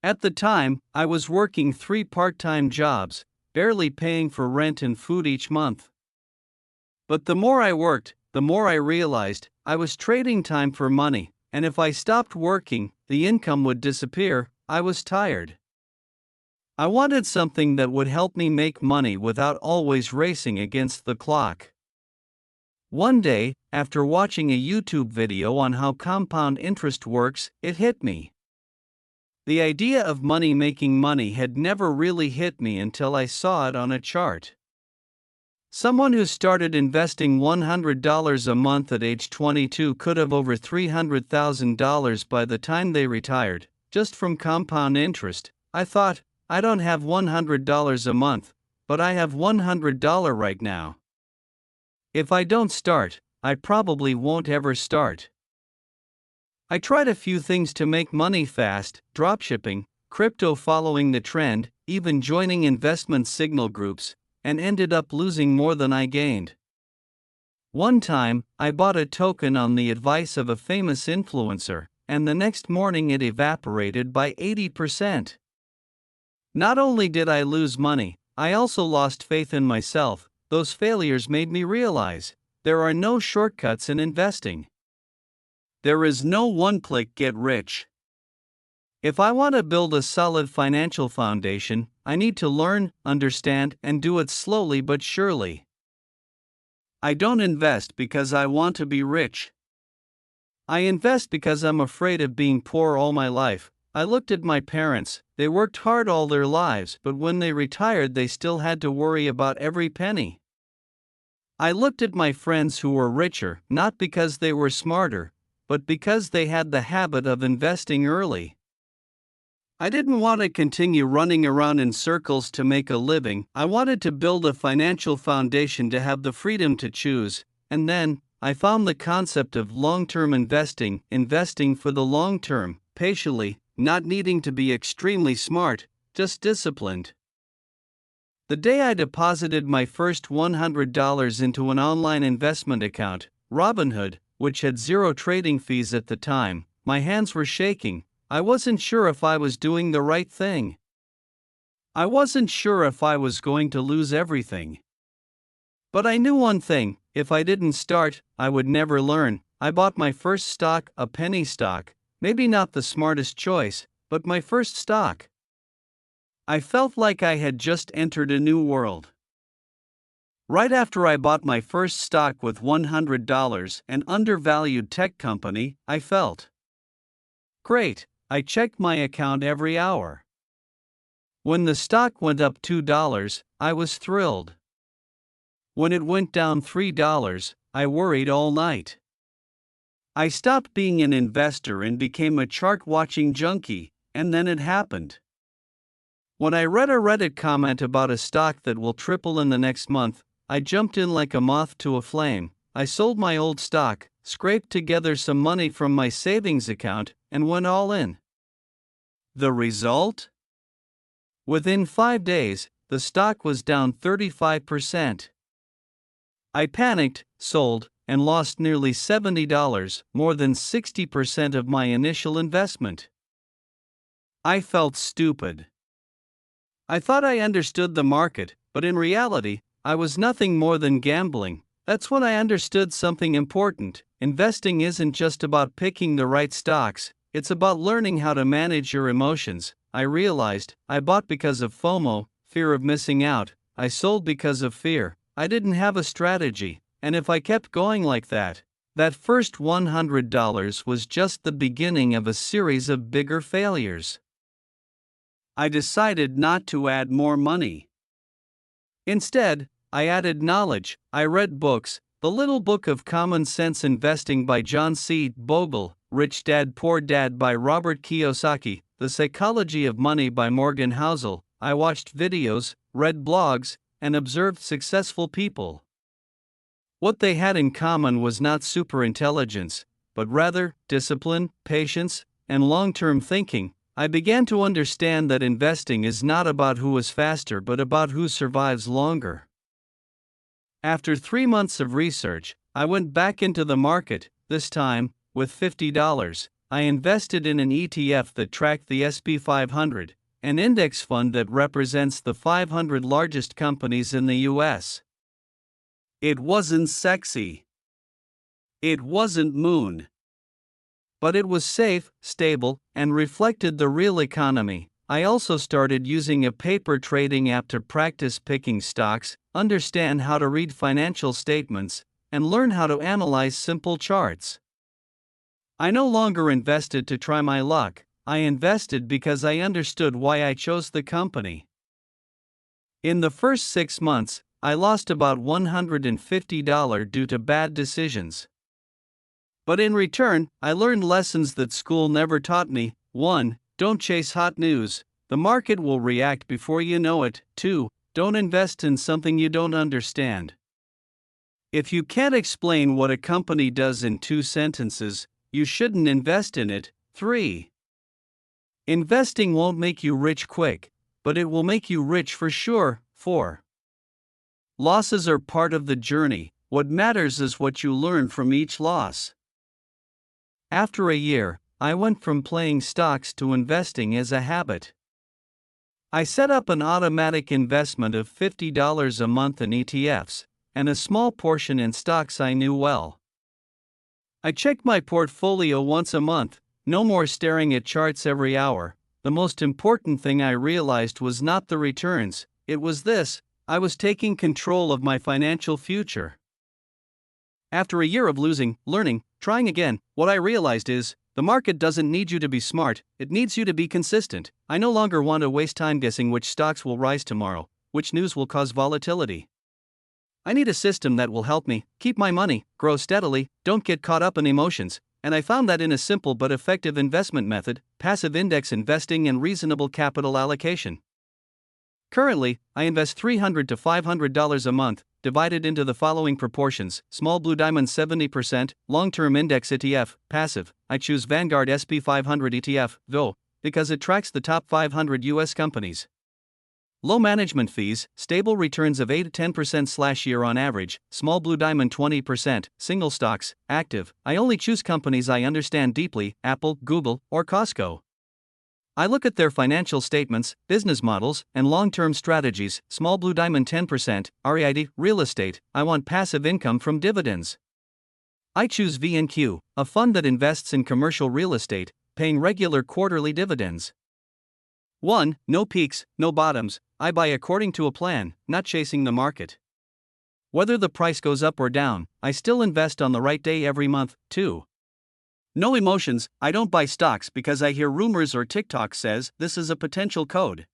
At the time, I was working 3 part-time jobs, barely paying for rent and food each month. But the more I worked, the more I realized I was trading time for money, and if I stopped working, the income would disappear. I was tired. I wanted something that would help me make money without always racing against the clock. One day, after watching a YouTube video on how compound interest works, it hit me. The idea of money making money had never really hit me until I saw it on a chart. Someone who started investing $100 a month at age 22 could have over $300,000 by the time they retired, just from compound interest. I thought, I don't have $100 a month, but I have $100 right now. If I don't start, I probably won't ever start. I tried a few things to make money fast: dropshipping, crypto, following the trend, even joining investment signal groups, and ended up losing more than I gained. One time, I bought a token on the advice of a famous influencer, and the next morning it evaporated by 80%. Not only did I lose money, I also lost faith in myself. Those failures made me realize there are no shortcuts in investing. There is no one-click get rich. If I want to build a solid financial foundation, I need to learn, understand, and do it slowly but surely. I don't invest because I want to be rich. I invest because I'm afraid of being poor all my life. I looked at my parents. They worked hard all their lives, but when they retired, they still had to worry about every penny. I looked at my friends who were richer, not because they were smarter, but because they had the habit of investing early. I didn't want to continue running around in circles to make a living. I wanted to build a financial foundation to have the freedom to choose, and then I found the concept of long-term investing, investing for the long term, patiently, not needing to be extremely smart, just disciplined. The day I deposited my first $100 into an online investment account, Robinhood, which had zero trading fees at the time, my hands were shaking. I wasn't sure if I was doing the right thing. I wasn't sure if I was going to lose everything. But I knew one thing: if I didn't start, I would never learn. I bought my first stock, a penny stock, maybe not the smartest choice, but my first stock. I felt like I had just entered a new world. Right after I bought my first stock with $100, an undervalued tech company, I felt great. I checked my account every hour. When the stock went up $2, I was thrilled. When it went down $3, I worried all night. I stopped being an investor and became a chart-watching junkie, and then it happened. When I read a Reddit comment about a stock that will triple in the next month, I jumped in like a moth to a flame. I sold my old stock, scraped together some money from my savings account, and went all in. The result? Within 5 days, the stock was down 35%. I panicked, sold, and lost nearly $70, more than 60% of my initial investment. I felt stupid. I thought I understood the market, but in reality, I was nothing more than gambling. That's when I understood something important. Investing isn't just about picking the right stocks, it's about learning how to manage your emotions. I realized I bought because of FOMO, fear of missing out. I sold because of fear. I didn't have a strategy, and if I kept going like that, that first $100 was just the beginning of a series of bigger failures. I decided not to add more money. Instead, I added knowledge. I read books: The Little Book of Common Sense Investing by John C. Bogle, Rich Dad Poor Dad by Robert Kiyosaki, The Psychology of Money by Morgan Housel. I watched videos, read blogs, and observed successful people. What they had in common was not superintelligence, but rather discipline, patience, and long-term thinking. I began to understand that investing is not about who is faster but about who survives longer. After 3 months of research, I went back into the market, this time with $50. I invested in an ETF that tracked the SP 500, an index fund that represents the 500 largest companies in the US. It wasn't sexy. It wasn't moon. But it was safe, stable, and reflected the real economy. I also started using a paper trading app to practice picking stocks, understand how to read financial statements, and learn how to analyze simple charts. I no longer invested to try my luck, I invested because I understood why I chose the company. In the first 6 months, I lost about $150 due to bad decisions. But in return, I learned lessons that school never taught me. 1. Don't chase hot news. The market will react before you know it. 2. Don't invest in something you don't understand. If you can't explain what a company does in 2 sentences, you shouldn't invest in it. 3. Investing won't make you rich quick, but it will make you rich for sure. 4. Losses are part of the journey. What matters is what you learn from each loss. After a year, I went from playing stocks to investing as a habit. I set up an automatic investment of $50 a month in ETFs, and a small portion in stocks I knew well. I checked my portfolio once a month, no more staring at charts every hour. The most important thing I realized was not the returns, it was this: I was taking control of my financial future. After a year of losing, learning, trying again, what I realized is, the market doesn't need you to be smart, it needs you to be consistent. I no longer want to waste time guessing which stocks will rise tomorrow, which news will cause volatility. I need a system that will help me keep my money, grow steadily, don't get caught up in emotions, and I found that in a simple but effective investment method: passive index investing and reasonable capital allocation. Currently, I invest $300 to $500 a month, divided into the following proportions: small blue diamond 70%, long-term index ETF, passive. I choose Vanguard SP 500 ETF, VO, because it tracks the top 500 US companies. Low management fees, stable returns of 8 to 10% year on average, small blue diamond 20%, single stocks, active. I only choose companies I understand deeply: Apple, Google, or Costco. I look at their financial statements, business models, and long-term strategies. Small blue diamond 10%, REIT, real estate. I want passive income from dividends. I choose VNQ, a fund that invests in commercial real estate, paying regular quarterly dividends. 1. No peaks, no bottoms. I buy according to a plan, not chasing the market. Whether the price goes up or down, I still invest on the right day every month. 2. No emotions. I don't buy stocks because I hear rumors or TikTok says this is a potential code.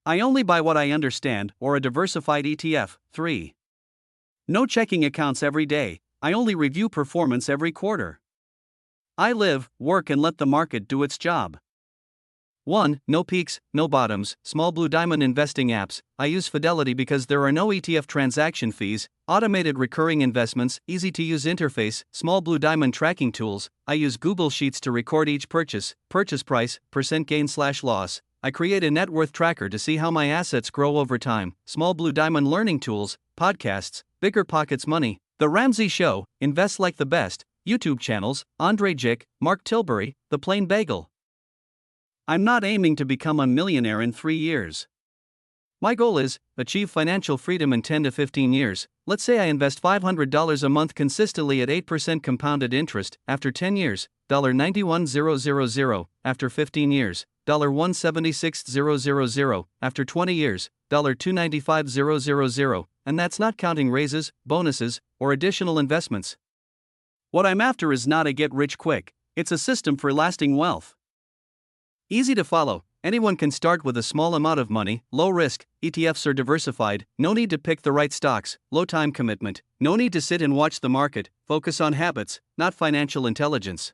I only buy what I understand or a diversified ETF. 3. No checking accounts every day. I only review performance every quarter. I live, work, and let the market do its job. 1. No peaks, no bottoms. Small blue diamond investing apps. I use Fidelity because there are no ETF transaction fees, automated recurring investments, easy to use interface, small blue diamond tracking tools. I use Google Sheets to record each purchase price, percent gain/loss. I create a net worth tracker to see how my assets grow over time. Small blue diamond learning tools, podcasts, Bigger Pockets Money, The Ramsey Show, Invest Like the Best, YouTube channels, Andre Jick, Mark Tilbury, The Plain Bagel. I'm not aiming to become a millionaire in 3 years. My goal is achieve financial freedom in 10 to 15 years. Let's say I invest $500 a month consistently at 8% compounded interest. After 10 years, $91,000. After 15 years, $176,000. After 20 years, $295,000. And that's not counting raises, bonuses, or additional investments. What I'm after is not a get rich quick, it's a system for lasting wealth. Easy to follow, anyone can start with a small amount of money, low risk, ETFs are diversified, no need to pick the right stocks, low time commitment, no need to sit and watch the market, focus on habits, not financial intelligence.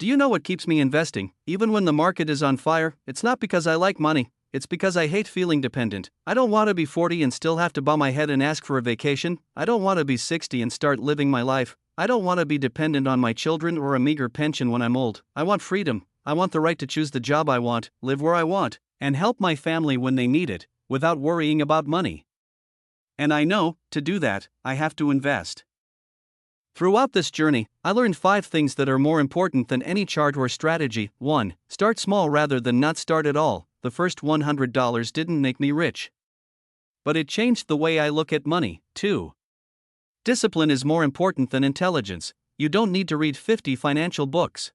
Do you know what keeps me investing, even when the market is on fire? It's not because I like money, it's because I hate feeling dependent. I don't want to be 40 and still have to bow my head and ask for a vacation. I don't want to be 60 and start living my life. I don't want to be dependent on my children or a meager pension when I'm old. I want freedom. I want the right to choose the job I want, live where I want, and help my family when they need it, without worrying about money. And I know, to do that, I have to invest. Throughout this journey, I learned 5 things that are more important than any chart or strategy. 1. Start small rather than not start at all. The first $100 didn't make me rich, but it changed the way I look at money. 2. Discipline is more important than intelligence. You don't need to read 50 financial books.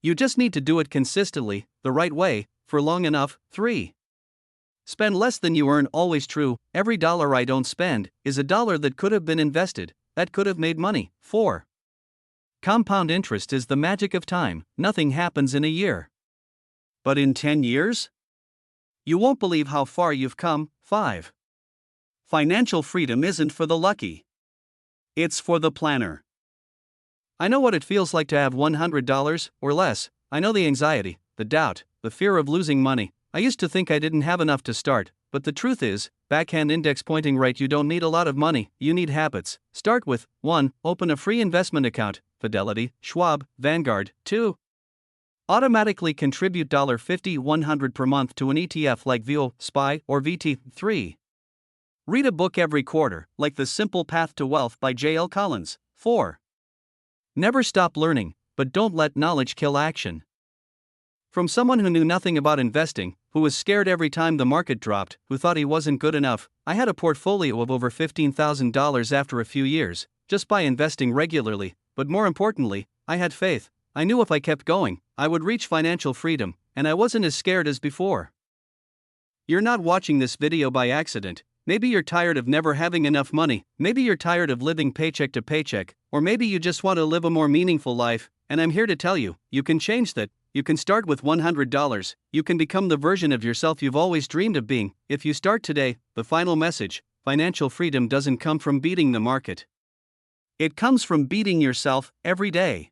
You just need to do it consistently, the right way, for long enough. 3. Spend less than you earn. Always true. Every dollar I don't spend is a dollar that could have been invested, that could have made money. 4. Compound interest is the magic of time. Nothing happens in a year, but in 10 years? You won't believe how far you've come. 5. Financial freedom isn't for the lucky. It's for the planner. I know what it feels like to have $100 or less. I know the anxiety, the doubt, the fear of losing money. I used to think I didn't have enough to start, but the truth is, backhand index pointing right, you don't need a lot of money, you need habits. Start with 1. Open a free investment account, Fidelity, Schwab, Vanguard. 2. Automatically contribute $50, $100 per month to an ETF like VO, SPY, or VT. 3. Read a book every quarter, like The Simple Path to Wealth by J.L. Collins. 4. Never stop learning, but don't let knowledge kill action. From someone who knew nothing about investing, who was scared every time the market dropped, who thought he wasn't good enough, I had a portfolio of over $15,000 after a few years, just by investing regularly. But more importantly, I had faith. I knew if I kept going, I would reach financial freedom, and I wasn't as scared as before. You're not watching this video by accident. Maybe you're tired of never having enough money, maybe you're tired of living paycheck to paycheck, or maybe you just want to live a more meaningful life, and I'm here to tell you, you can change that. You can start with $100, you can become the version of yourself you've always dreamed of being. If you start today, the final message: financial freedom doesn't come from beating the market. It comes from beating yourself every day.